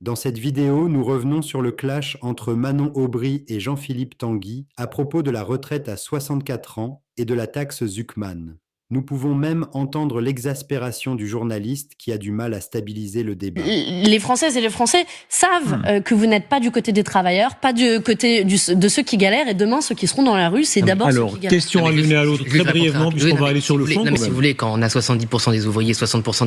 Dans cette vidéo, nous revenons sur le clash entre Manon Aubry et Jean-Philippe Tanguy à propos de la retraite à 64 ans et de la taxe Zuckman. Nous pouvons même entendre l'exaspération du journaliste qui a du mal à stabiliser le débat. Les Françaises et les Français savent que vous n'êtes pas du côté des travailleurs, pas du côté de ceux qui galèrent, et demain, ceux qui seront dans la rue, c'est d'abord ceux qui galèrent. Question à l'une et à l'autre, très brièvement, puisqu'on va aller sur le fond. Si vous voulez, quand on a 70% des ouvriers, 60%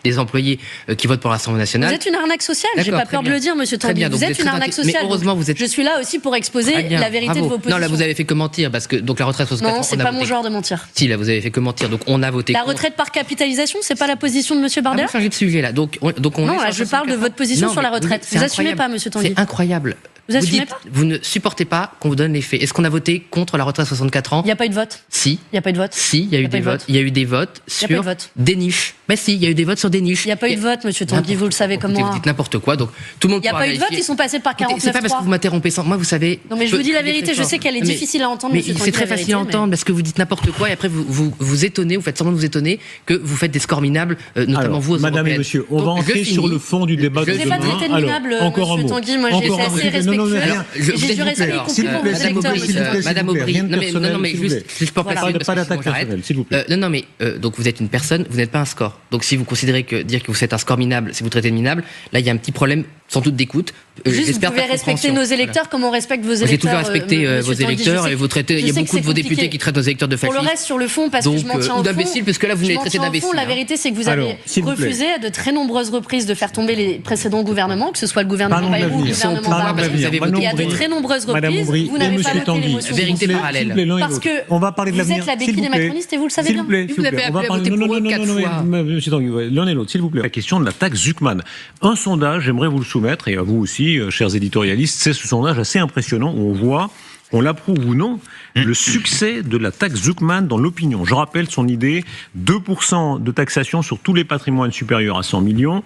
des employés qui votent pour l'Assemblée nationale... Vous êtes une arnaque sociale, j'ai pas peur de le dire, monsieur Tanguy. Vous êtes une arnaque sociale. Mais heureusement, vous êtes... Je suis là aussi pour exposer la vérité de vos positions. Non, là, vous avez fait que mentir, parce que donc la retraite à 64 ans... Non, c'est pas mon genre de mentir. Si, là, vous avez fait que mentir, donc on a voté la retraite par capitalisation, c'est pas la position de monsieur Bardella? Vous changez de sujet, là. Donc on non, là, je parle de votre position sur la retraite. Vous assumez pas, monsieur Tanguy? C'est incroyable. Vous assumez pas? Vous ne supportez pas qu'on vous donne les faits. Est-ce qu'on a voté contre la retraite à 64 ans? Il n'y a pas eu de vote. Si. Il n'y a pas eu de vote. Si, il y a eu des votes. Il y a eu des votes sur des niches. Mais si, il y a eu des votes sur des niches. Il n'y a pas eu de vote, monsieur Tanguy, vous le savez comme moi. Vous dites n'importe quoi, donc tout le monde pourra vérifier. Il n'y a pas eu de vote, ils sont passés par 49.3. C'est pas parce que vous m'interrompez sans... Moi, vous savez... Non, mais je vous dis la vérité, je sais qu'elle est difficile à entendre, monsieur Tanguy. C'est très facile à entendre, parce que vous dites n'importe quoi, et après vous étonnez, vous faites semblant de vous étonner que vous faites des scores minables, notamment vous aux Madame et monsieur, on va entrer sur le fond du débat de demain. Je n'ai pas traité de minable, monsieur Tanguy, moi j'ai été assez respectueuse. J'ai du respect, y compris pour vos électeurs. Madame Aubry, non mais juste pour préciser, pas d'attaque personnelle, s'il vous plaît. Non mais donc vous êtes une personne, vous n'êtes pas un score. Donc si vous considérez que dire que vous êtes un score minable, si vous traitez de minable, là il y a un petit problème sans doute d'écoute. Juste, vous pouvez respecter nos électeurs comme on respecte vos électeurs. J'ai toujours respecté vos électeurs et vous traitez. Il y a beaucoup de vos députés qui traitent nos électeurs de fascistes. Pour le reste, sur le fond, parce que je m'en tiens au fond. D'imbéciles, parce que là vous les traitez d'imbéciles. La vérité, c'est que vous avez refusé à de très nombreuses reprises de faire tomber les précédents gouvernements, que ce soit le gouvernement Bayrou ou le gouvernement Barnier. Et à de très nombreuses reprises, vous n'avez pas voté les motions. Vérité parallèle. Parce que on va parler de l'avenir. Vous êtes la béquille des macronistes et vous le savez bien. Vous avez appelé à voter pour eux 4 fois. Monsieur Tanguy, l'un et l'autre, s'il vous plaît. La question de la taxe Zuckman. Un sondage, j'aimerais vous le soumettre, et à vous aussi, chers éditorialistes, c'est ce sondage assez impressionnant où on voit, on l'approuve ou non, le succès de la taxe Zuckman dans l'opinion. Je rappelle son idée, 2% de taxation sur tous les patrimoines supérieurs à 100 millions,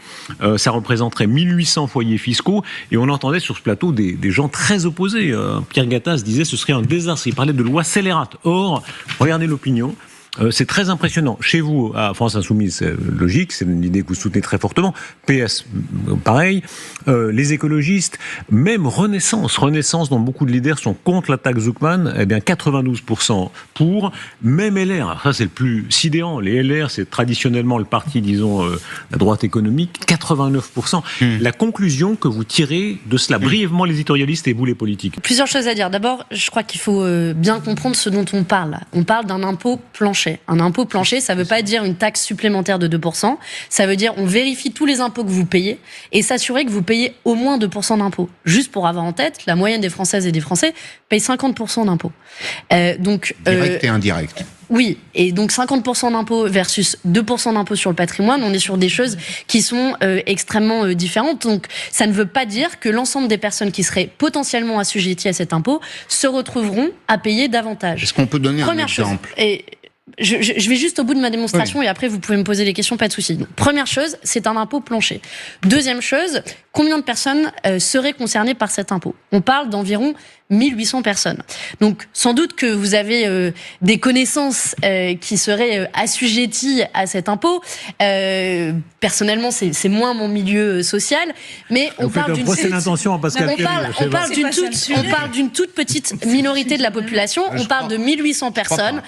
ça représenterait 1800 foyers fiscaux, et on entendait sur ce plateau des gens très opposés. Pierre Gattaz disait ce serait un désastre, il parlait de loi scélérate. Or, regardez l'opinion. C'est très impressionnant. Chez vous, à France Insoumise, c'est logique, c'est une idée que vous soutenez très fortement. PS, pareil. Les écologistes, même Renaissance, dont beaucoup de leaders sont contre la taxe Zuckman, eh bien 92% pour. Même LR, alors ça c'est le plus sidérant. Les LR, c'est traditionnellement le parti, disons, la droite économique, 89%. La conclusion que vous tirez de cela, brièvement les éditorialistes et vous les politiques. Plusieurs choses à dire. D'abord, je crois qu'il faut bien comprendre ce dont on parle. On parle d'un impôt plancher. Un impôt plancher, ça ne veut pas dire une taxe supplémentaire de 2%. Ça veut dire on vérifie tous les impôts que vous payez et s'assurer que vous payez au moins 2% d'impôts. Juste pour avoir en tête, la moyenne des Françaises et des Français paye 50% d'impôts. Direct et indirect. Oui, et donc 50% d'impôts versus 2% d'impôts sur le patrimoine, on est sur des choses qui sont extrêmement différentes. Donc ça ne veut pas dire que l'ensemble des personnes qui seraient potentiellement assujetties à cet impôt se retrouveront à payer davantage. Est-ce qu'on peut donner un exemple ? Je vais juste au bout de ma démonstration et après vous pouvez me poser des questions, pas de souci. Première chose, c'est un impôt plancher. Deuxième chose, combien de personnes seraient concernées par cet impôt? On parle d'environ 1800 personnes. Donc sans doute que vous avez des connaissances qui seraient assujetties à cet impôt. Personnellement, c'est moins mon milieu social, mais on parle d'une toute petite minorité de la population. On parle de 1800 personnes,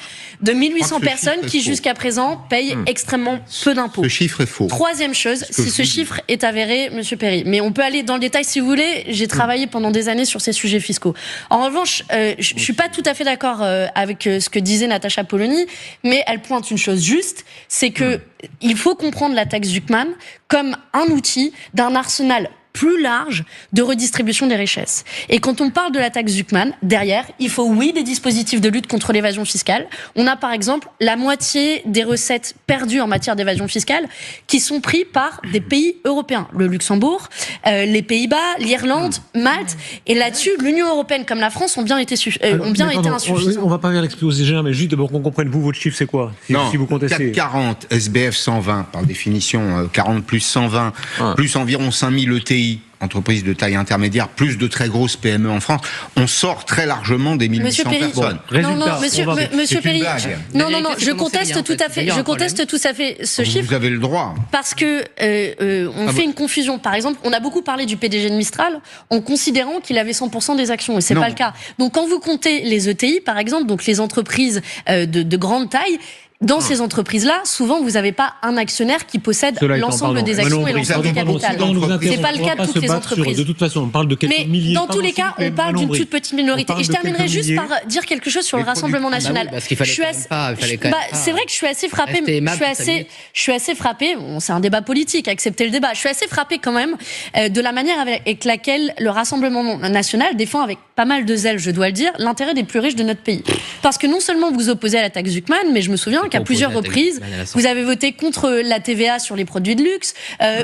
qui jusqu'à présent payent extrêmement peu d'impôts. Ce chiffre est faux. Troisième chose, si ce chiffre est avéré, monsieur Perry, mais on peut aller dans le détail si vous voulez. J'ai travaillé pendant des années sur ces sujets fiscaux. En revanche, je suis pas tout à fait d'accord avec ce que disait Natacha Polony, mais elle pointe une chose juste, c'est que il faut comprendre la taxe Zuckman comme un outil d'un arsenal plus large de redistribution des richesses. Et quand on parle de la taxe Zuckman, derrière, il faut, oui, des dispositifs de lutte contre l'évasion fiscale. On a, par exemple, la moitié des recettes perdues en matière d'évasion fiscale qui sont pris par des pays européens. Le Luxembourg, les Pays-Bas, l'Irlande, Malte. Et là-dessus, l'Union européenne comme la France ont bien été insuffisantes. On va pas vers l'exposé général, mais juste d'abord qu'on comprenne, vous, votre chiffre, c'est quoi? Si vous contestez. CAC 40, SBF 120, par définition, 40 plus 120, plus environ 5000 ETI, ETI, entreprises de taille intermédiaire, plus de très grosses PME en France, on sort très largement des 1800 personnes. Monsieur Perry, non, je conteste tout à fait, ce chiffre. Vous avez le droit. Parce que on fait une confusion. Par exemple, on a beaucoup parlé du PDG de Mistral en considérant qu'il avait 100% des actions, et c'est pas le cas. Donc quand vous comptez les ETI, par exemple, donc les entreprises de grande taille, dans ces entreprises-là, souvent, vous n'avez pas un actionnaire qui possède l'ensemble des actions et l'ensemble du capital. C'est pas le cas de toutes les entreprises. De toute façon, on parle de quelques milliers. Mais dans tous les cas, on parle d'une toute petite minorité. Et je terminerai juste par dire quelque chose sur le Rassemblement national. C'est vrai que je suis assez frappée. Je suis assez frappée. Bon, c'est un débat politique, acceptez le débat. Je suis assez frappée quand même de la manière avec laquelle le Rassemblement national défend avec pas mal de zèle, je dois le dire, l'intérêt des plus riches de notre pays. Parce que non seulement vous opposez à la taxe Zuckman, mais je me souviens qu'à plusieurs reprises, vous avez voté contre la TVA sur les produits de luxe.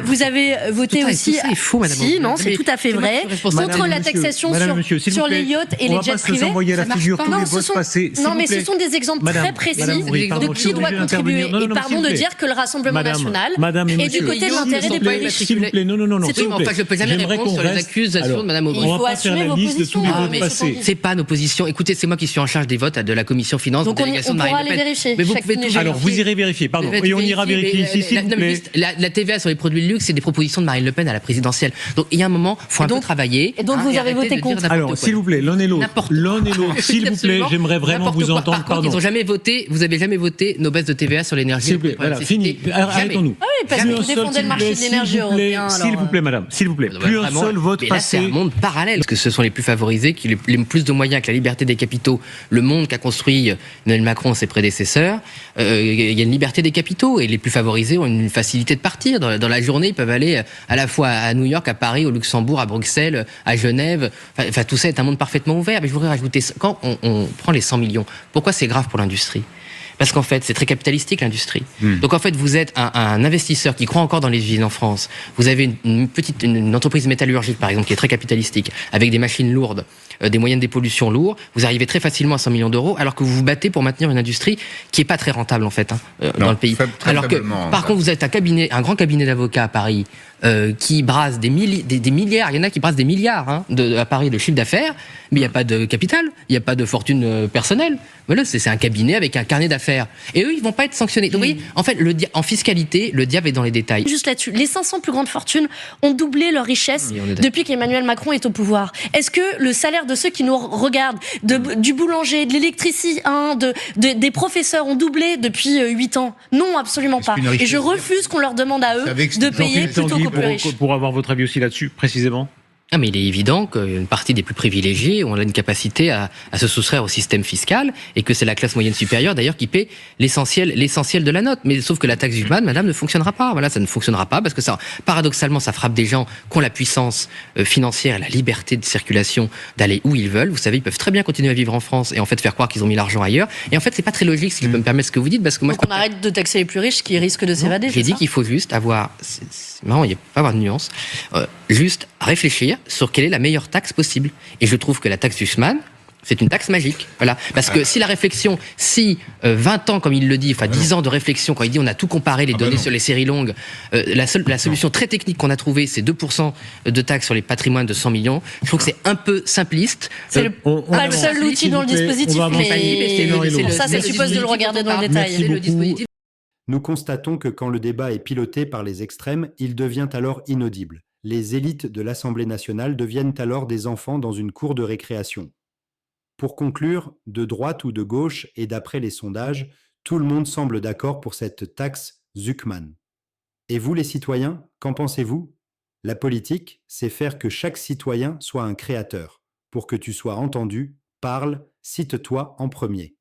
Vous avez voté aussi... C'est faux, madame. Si, non, c'est tout à fait vrai. Contre la taxation sur les yachts et les jets privés. Non, mais ce sont des exemples très précis de qui doit contribuer. Et pardon de dire que le Rassemblement national est du côté de l'intérêt des plus riches. S'il vous plaît, non. Enfin, je ne peux jamais répondre sur les accusations de madame Aubry. Il faut assumer vos positions. C'est pas nos positions. Écoutez, c'est moi qui suis en charge des votes de la commission finance. Donc on pourra aller vérifier. Mais vous pouvez alors, vous irez vérifier, pardon. Et on ira vérifier ici, s'il vous plaît. La TVA sur les produits de luxe, c'est des propositions de Marine Le Pen à la présidentielle. Donc, il y a un moment, il faut un peu travailler. Et donc, vous avez voté contre. Alors, s'il vous plaît, l'un et l'autre. S'il vous plaît, j'aimerais vraiment vous entendre, pardon. Ils ont jamais voté, vous avez jamais voté nos baisses de TVA sur l'énergie. S'il vous plaît, voilà, fini. Arrêtons-nous. Ah oui, parce que vous défendez le marché de l'énergie européen. S'il vous plaît, madame, s'il vous plaît. Plus un seul vote passé. C'est un monde parallèle. Parce que ce sont les plus favorisés, qui ont les plus de moyens, que la liberté des capitaux, le monde qu'a construit Emmanuel Macron et ses prédécesseurs. Il y a une liberté des capitaux et les plus favorisés ont une facilité de partir. Dans la journée, ils peuvent aller à la fois à New York, à Paris, au Luxembourg, à Bruxelles, à Genève. Enfin, tout ça est un monde parfaitement ouvert. Mais je voudrais rajouter, quand on prend les 100 millions, pourquoi c'est grave pour l'industrie ? Parce qu'en fait, c'est très capitalistique, l'industrie. Donc en fait, vous êtes un investisseur qui croit encore dans les usines en France. Vous avez une entreprise métallurgique, par exemple, qui est très capitalistique, avec des machines lourdes, des moyens de dépollution lourds. Vous arrivez très facilement à 100 millions d'euros, alors que vous vous battez pour maintenir une industrie qui est pas très rentable, en fait, dans le pays. Alors que, par contre, vous êtes un grand cabinet d'avocats à Paris, qui brasse des milliards, il y en a qui brassent des milliards à Paris de chiffre d'affaires, mais il n'y a pas de capital, il n'y a pas de fortune personnelle. Voilà, c'est un cabinet avec un carnet d'affaires. Et eux, ils vont pas être sanctionnés. Donc, vous voyez, en fait, en fiscalité, le diable est dans les détails. Juste là-dessus, les 500 plus grandes fortunes ont doublé leur richesse depuis qu'Emmanuel Macron est au pouvoir. Est-ce que le salaire de ceux qui nous regardent, du boulanger, de l'électricien, des professeurs ont doublé depuis 8 ans? Non, absolument pas. Et je refuse qu'on leur demande à eux de payer plutôt qu'aux plus riches. Pour avoir votre avis aussi là-dessus, précisément. Ah, mais il est évident qu'une partie des plus privilégiés ont une capacité à se soustraire au système fiscal et que c'est la classe moyenne supérieure d'ailleurs qui paie l'essentiel de la note. Mais sauf que la taxe Zuckman, madame, ne fonctionnera pas. Voilà, ça ne fonctionnera pas parce que ça, paradoxalement, ça frappe des gens qui ont la puissance financière et la liberté de circulation d'aller où ils veulent. Vous savez, ils peuvent très bien continuer à vivre en France et en fait faire croire qu'ils ont mis l'argent ailleurs. Et en fait, c'est pas très logique, si je peux me permettre ce que vous dites, parce que moi. Donc on arrête de taxer les plus riches qui risquent de s'évader. J'ai dit qu'il faut juste avoir, c'est marrant, il n'y a pas avoir de nuance, juste réfléchir sur quelle est la meilleure taxe possible. Et je trouve que la taxe Zuckman, c'est une taxe magique. Voilà. Parce que si la réflexion, 20 ans, comme il le dit, enfin 10 ans de réflexion, quand il dit on a tout comparé, les données sur les séries longues, la solution très technique qu'on a trouvée, c'est 2% de taxe sur les patrimoines de 100 millions. Je trouve que c'est un peu simpliste. C'est pas le seul outil dans le dispositif, mais ça, ça suppose de le regarder dans le détail. Nous constatons que quand le débat est piloté par les extrêmes, il devient alors inaudible. Les élites de l'Assemblée nationale deviennent alors des enfants dans une cour de récréation. Pour conclure, de droite ou de gauche, et d'après les sondages, tout le monde semble d'accord pour cette taxe Zuckman. Et vous les citoyens, qu'en pensez-vous? La politique, c'est faire que chaque citoyen soit un créateur. Pour que tu sois entendu, parle, cite-toi en premier.